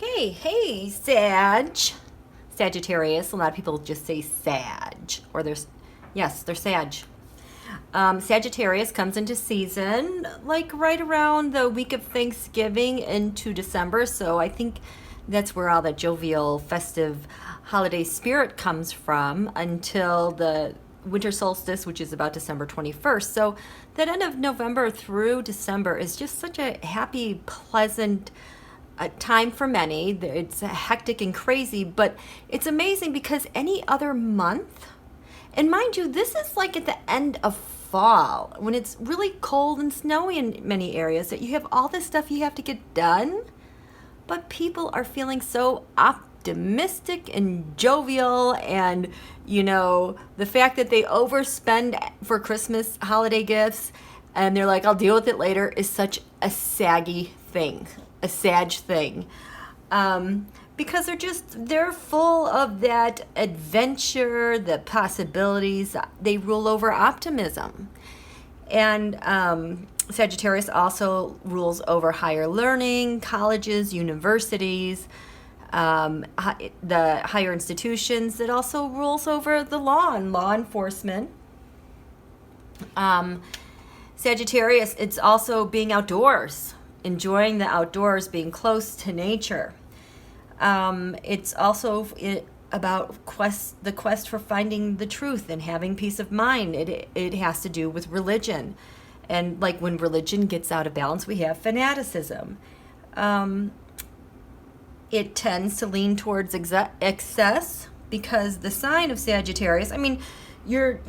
Okay, hey, Sagittarius. A lot of people just say Sag, or they're Sag. Sagittarius comes into season like right around the week of Thanksgiving into December, so I think that's where all that jovial, festive holiday spirit comes from until the winter solstice, which is about December 21st. So that end of November through December is just such a happy, pleasant time for many. It's hectic and crazy, but it's amazing because any other month, and mind you, this is like at the end of fall when it's really cold and snowy in many areas that you have all this stuff you have to get done, but people are feeling so optimistic and jovial, and the fact that they overspend for Christmas holiday gifts and they're like, I'll deal with it later, is such a saggy thing, a Sag thing, because they're full of that adventure, the possibilities. They rule over optimism. And Sagittarius also rules over higher learning, colleges, universities, the higher institutions. It also rules over the law and law enforcement. Sagittarius, it's also being outdoors, enjoying the outdoors, being close to nature. It's also about the quest for finding the truth and having peace of mind. It has to do with religion. And like when religion gets out of balance, we have fanaticism. It tends to lean towards excess because the sign of Sagittarius, I mean, you're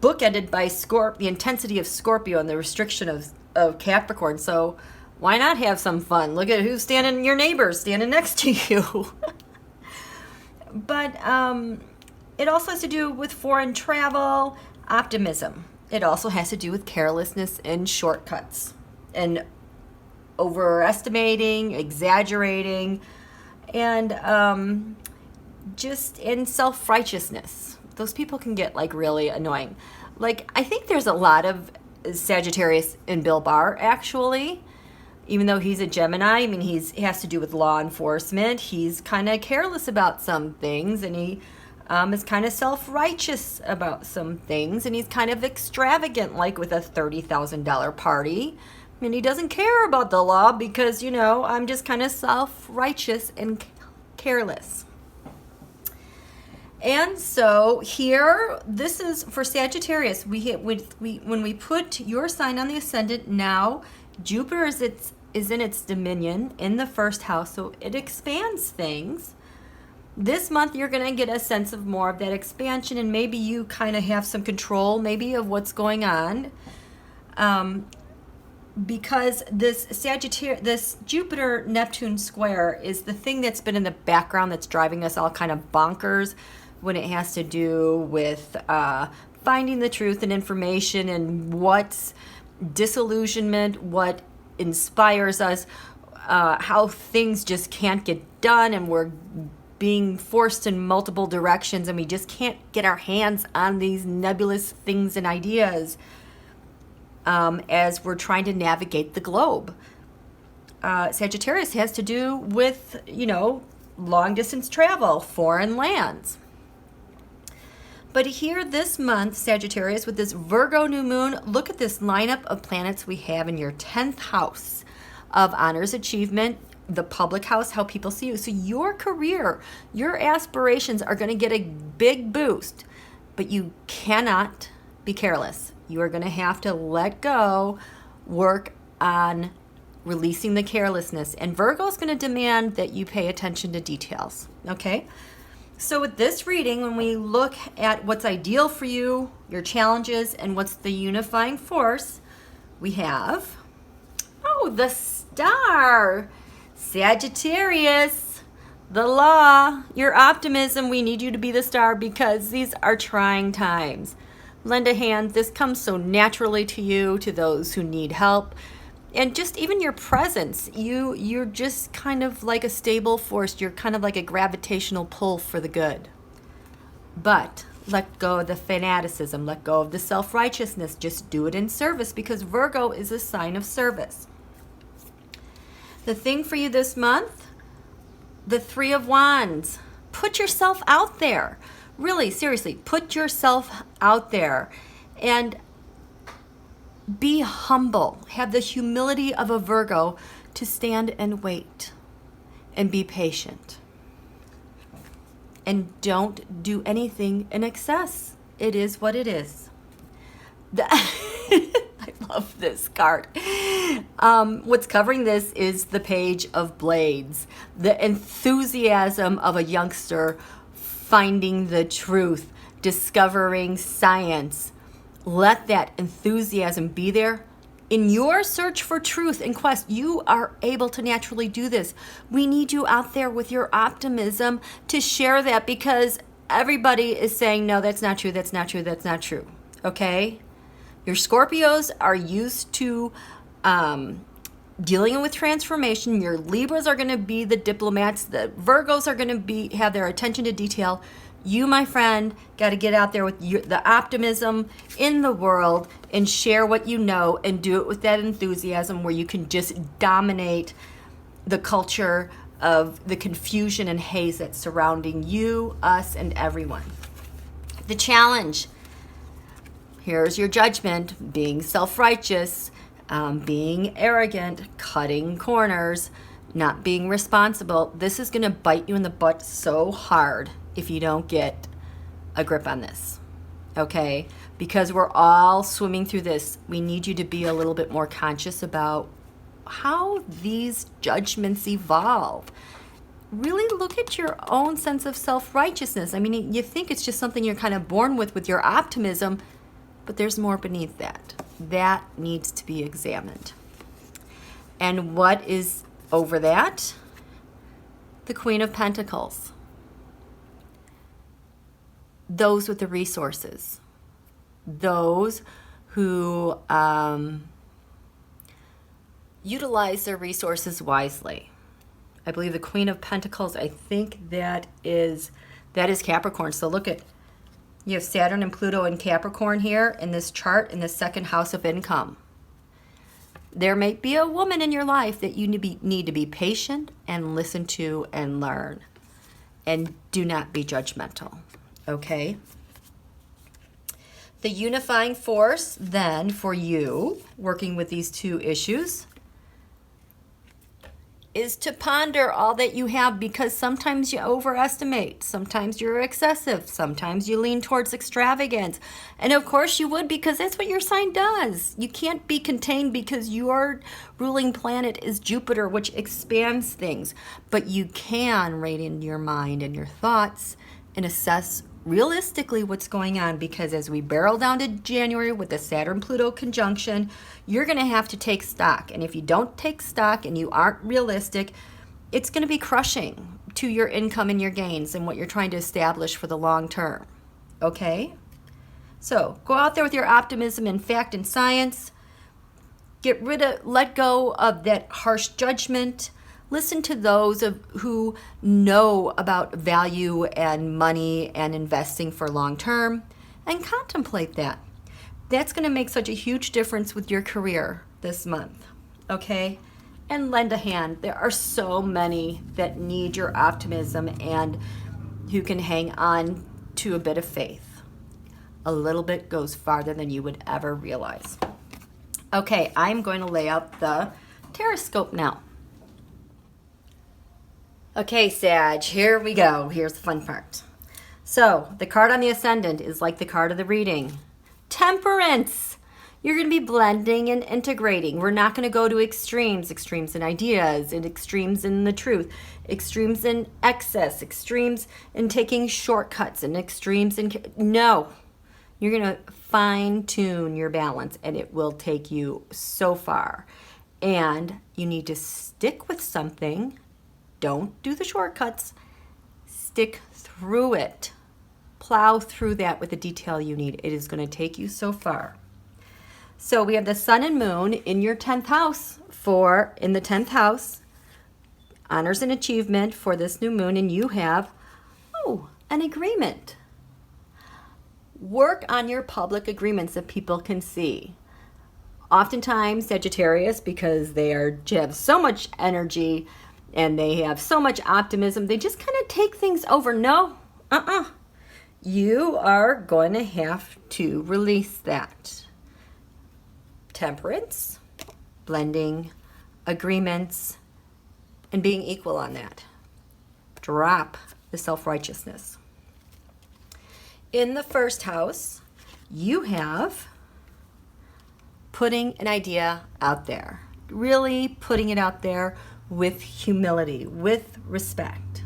bookended by the intensity of Scorpio and the restriction of Capricorn. So why not have some fun? Look at who's your neighbors standing next to you. But it also has to do with foreign travel, optimism. It also has to do with carelessness and shortcuts and overestimating, exaggerating, and just in self-righteousness. Those people can get like really annoying. Like, I think there's a lot of Sagittarius in Bill Barr, actually. Even though he's a Gemini, I mean, he has to do with law enforcement. He's kind of careless about some things, and he is kind of self-righteous about some things, and he's kind of extravagant, like with a $30,000 party. I mean, he doesn't care about the law because, I'm just kind of self-righteous and careless. And so here, this is for Sagittarius. When we put your sign on the ascendant now, Jupiter is in its dominion in the first house, so it expands things. This month, you're going to get a sense of more of that expansion, and maybe you kind of have some control, maybe, of what's going on. Because this Jupiter-Neptune square is the thing that's been in the background that's driving us all kind of bonkers when it has to do with finding the truth and information and what's disillusionment, what inspires us, how things just can't get done, and we're being forced in multiple directions, and we just can't get our hands on these nebulous things and ideas as we're trying to navigate the globe. Sagittarius has to do with, long distance travel, foreign lands. But here this month, Sagittarius, with this Virgo new moon, look at this lineup of planets we have in your 10th house of honors, achievement, the public house, how people see you. So your career, your aspirations are going to get a big boost, but you cannot be careless. You are going to have to let go, work on releasing the carelessness. And Virgo is going to demand that you pay attention to details, okay? So with this reading, when we look at what's ideal for you, your challenges, and what's the unifying force, we have, the star. Sagittarius, the law, your optimism. We need you to be the star because these are trying times. Lend a hand. This comes so naturally to you, to those who need help. And just even your presence, you're just kind of like a stable force. You're kind of like a gravitational pull for the good. But let go of the fanaticism. Let go of the self-righteousness. Just do it in service because Virgo is a sign of service. The thing for you this month, the Three of Wands. Put yourself out there. Really, seriously, put yourself out there and be humble. Have the humility of a Virgo to stand and wait and be patient. And don't do anything in excess. It is what it is. I love this card. What's covering this is the Page of Blades. The enthusiasm of a youngster finding the truth, discovering science. Let that enthusiasm be there. In your search for truth and quest, you are able to naturally do this. We need you out there with your optimism to share that, because everybody is saying, no, that's not true, that's not true, that's not true. Okay? Your Scorpios are used to dealing with transformation. Your Libras are going to be the diplomats. The Virgos are going to have their attention to detail. You, my friend, got to get out there with the optimism in the world and share what you know, and do it with that enthusiasm where you can just dominate the culture of the confusion and haze that's surrounding you, us, and everyone. The challenge. Here's your judgment: being self-righteous, being arrogant, cutting corners, not being responsible. This is going to bite you in the butt so hard if you don't get a grip on this, okay? Because we're all swimming through this. We need you to be a little bit more conscious about how these judgments evolve. Really look at your own sense of self-righteousness. I mean, you think it's just something you're kind of born with your optimism, but there's more beneath that. That needs to be examined. And what is over that? The Queen of Pentacles. Those with the resources. Those who utilize their resources wisely. I believe the Queen of Pentacles, I think that is Capricorn. So look at, you have Saturn and Pluto in Capricorn here in this chart in the second house of income. There may be a woman in your life that you need to be patient and listen to and learn. And do not be judgmental, okay? The unifying force then for you, working with these two issues, is to ponder all that you have, because sometimes you overestimate, sometimes you're excessive, sometimes you lean towards extravagance. And of course you would, because that's what your sign does. You can't be contained because your ruling planet is Jupiter, which expands things. But you can rein in your mind and your thoughts and assess realistically what's going on, because as we barrel down to January with the Saturn-Pluto conjunction, you're going to have to take stock. And if you don't take stock and you aren't realistic, it's going to be crushing to your income and your gains and what you're trying to establish for the long term. Okay? So go out there with your optimism and fact and science. Let go of that harsh judgment. Listen to those who know about value and money and investing for long term, and contemplate that. That's going to make such a huge difference with your career this month, okay? And lend a hand. There are so many that need your optimism and who can hang on to a bit of faith. A little bit goes farther than you would ever realize. Okay, I'm going to lay out the Tarotstrology now. Okay, Sag, here we go. Here's the fun part. So, the card on the Ascendant is like the card of the reading. Temperance. You're going to be blending and integrating. We're not going to go to extremes in ideas, and extremes in the truth, extremes in excess, extremes in taking shortcuts, and extremes in... No. You're going to fine-tune your balance, and it will take you so far. And you need to stick with something. Don't do the shortcuts. Stick through it. Plow through that with the detail you need. It is going to take you so far. So we have the Sun and Moon in your 10th house in the 10th house, honors and achievement for this new moon, and you have, an agreement. Work on your public agreements that people can see. Oftentimes, Sagittarius, because they have so much energy, and they have so much optimism. They just kind of take things over. No, you are going to have to release that. Temperance, blending, agreements, and being equal on that. Drop the self-righteousness. In the first house, you have putting an idea out there. Really putting it out there with humility, with respect.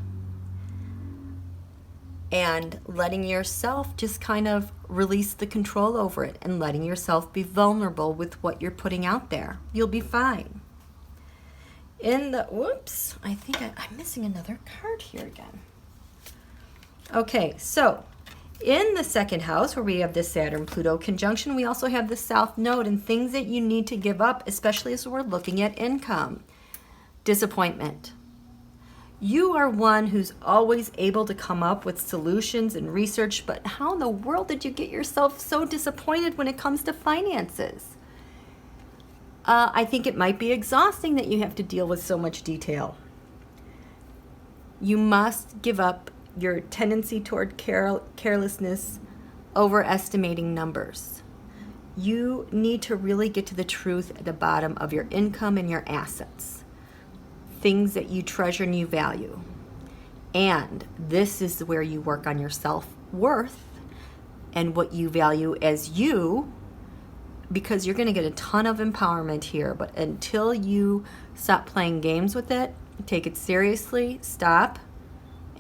And letting yourself just kind of release the control over it and letting yourself be vulnerable with what you're putting out there. You'll be fine. Whoops, I think I'm missing another card here again. Okay, so in the second house where we have the Saturn-Pluto conjunction, we also have the South Node and things that you need to give up, especially as we're looking at income. Disappointment. You are one who's always able to come up with solutions and research, but how in the world did you get yourself so disappointed when it comes to finances? I think it might be exhausting that you have to deal with so much detail. You must give up your tendency toward carelessness, overestimating numbers. You need to really get to the truth at the bottom of your income and your assets. Things that you treasure and you value. And this is where you work on your self-worth and what you value as you, because you're going to get a ton of empowerment here. But until you stop playing games with it, take it seriously, stop,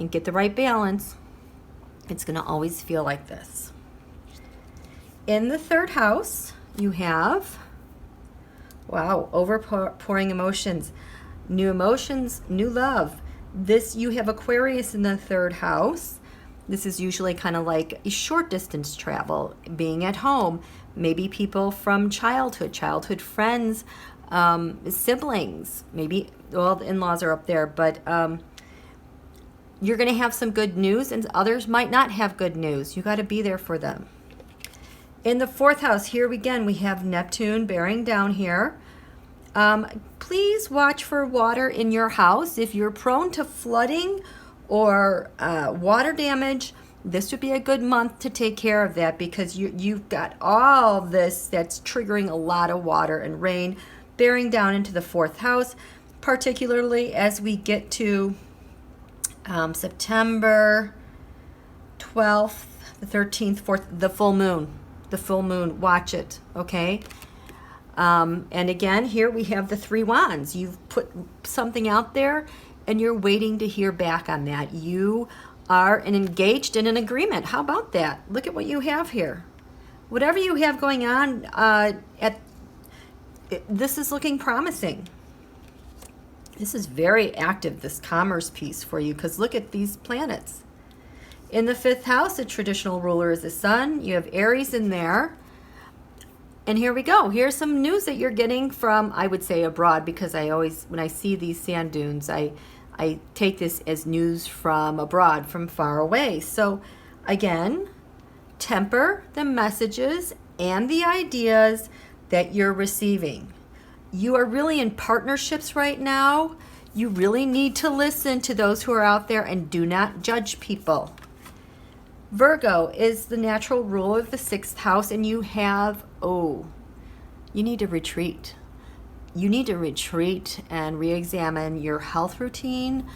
and get the right balance, it's going to always feel like this. In the third house, you have, overpouring emotions, new love. You have Aquarius in the third house. This is usually kind of like a short distance travel, being at home, maybe people from childhood friends, siblings, maybe, well, the in-laws are up there, but you're going to have some good news and others might not have good news. You got to be there for them. In the fourth house, here again, we have Neptune bearing down here. Please watch for water in your house. If you're prone to flooding or water damage, this would be a good month to take care of that, because you've got all this that's triggering a lot of water and rain bearing down into the fourth house, particularly as we get to September 12th, the 13th, 4th, the full moon, watch it, okay? And again, here we have the three wands. You've put something out there and you're waiting to hear back on that. You are engaged in an agreement. How about that? Look at what you have here. Whatever you have going on, this is looking promising. This is very active, this commerce piece for you, because look at these planets. In the fifth house, the traditional ruler is the sun. You have Aries in there. And here we go. Here's some news that you're getting from, I would say, abroad, because I always, when I see these sand dunes, I take this as news from abroad, from far away. So again, temper the messages and the ideas that you're receiving. You are really in partnerships right now. You really need to listen to those who are out there and do not judge people. Virgo is the natural ruler of the sixth house, and you have, you need to retreat. You need to retreat and re-examine your health routine,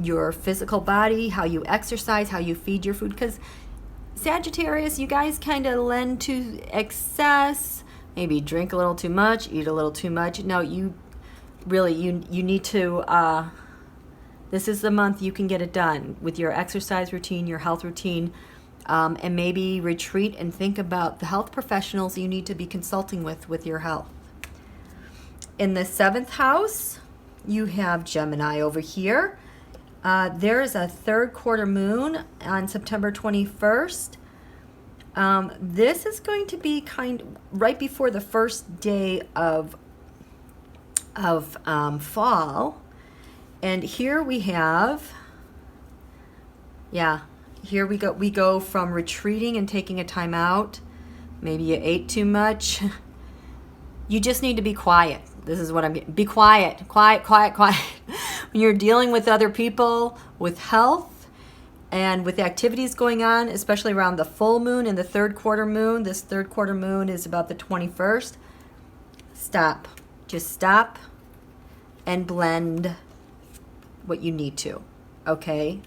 your physical body, how you exercise, how you feed your food, because Sagittarius, you guys kind of lend to excess, maybe drink a little too much, eat a little too much. No, you really, you need to, this is the month you can get it done with your exercise routine, your health routine, and maybe retreat and think about the health professionals you need to be consulting with your health. In the seventh house, you have Gemini over here. There is a third quarter moon on September 21st. This is going to be right before the first day of fall. And here we have, here we go. We go from retreating and taking a time out. Maybe you ate too much. You just need to be quiet. This is what I'm getting. Be quiet, quiet. when you're dealing with other people, with health, and with activities going on, especially around the full moon and the third quarter moon. This third quarter moon is about the 21st. Stop. Just stop and blend what you need to, okay?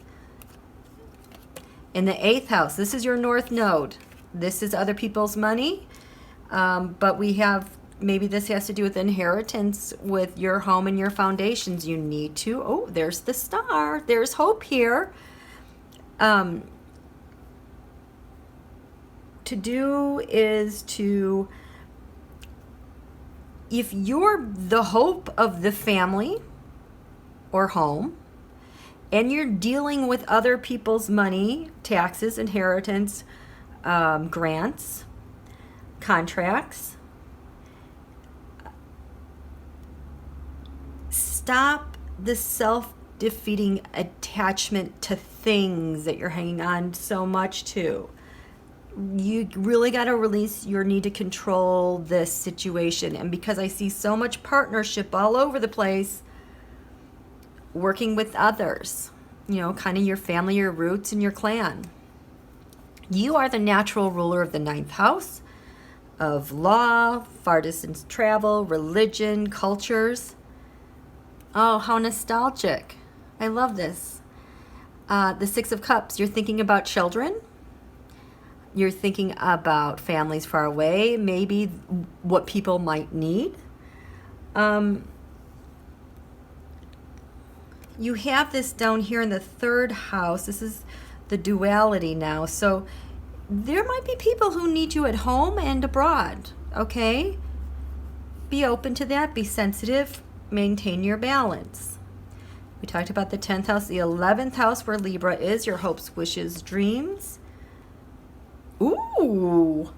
In the 8th house, this is your north node. This is other people's money, but we have, maybe this has to do with inheritance with your home and your foundations. You need to, oh, there's the star. There's hope here. To do is to, if you're the hope of the family or home, and you're dealing with other people's money, taxes, inheritance, grants, contracts, stop the self-defeating attachment to things that you're hanging on so much to. You really got to release your need to control this situation. And because I see so much partnership all over the place, working with others, you know, kind of your family, your roots, and your clan. You are the natural ruler of the 9th house of law, far distance travel, religion, cultures. Oh, how nostalgic. I love this. The 6 of Cups, you're thinking about children. You're thinking about families far away, maybe what people might need. You have this down here in the 3rd house. This is the duality now. So there might be people who need you at home and abroad, okay? Be open to that. Be sensitive. Maintain your balance. We talked about the 10th house, the 11th house where Libra is, your hopes, wishes, dreams. Ooh,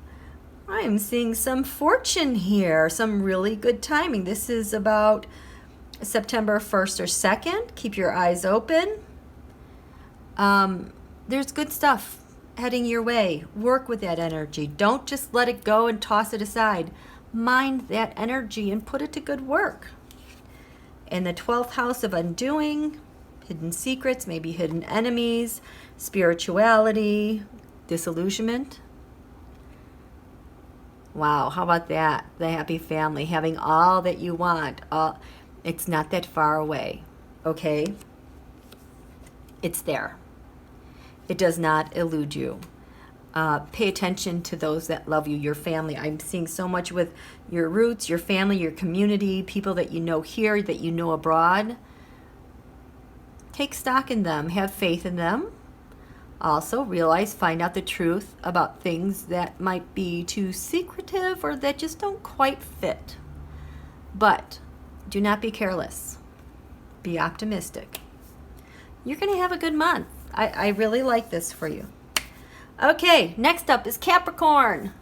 I'm seeing some fortune here, some really good timing. This is about September 1st or 2nd. Keep your eyes open. There's good stuff heading your way. Work with that energy. Don't just let it go and toss it aside. Mind that energy and put it to good work. In the 12th house of undoing, hidden secrets, maybe hidden enemies, spirituality, disillusionment. Wow, how about that? The happy family, having all that you want. It's not that far away, okay? It's there. It does not elude you. Pay attention to those that love you, your family. I'm seeing so much with your roots, your family, your community, people that you know here, that you know abroad. Take stock in them. Have faith in them. Also realize, find out the truth about things that might be too secretive or that just don't quite fit. But do not be careless. Be optimistic. You're going to have a good month. I really like this for you. Okay, next up is Capricorn.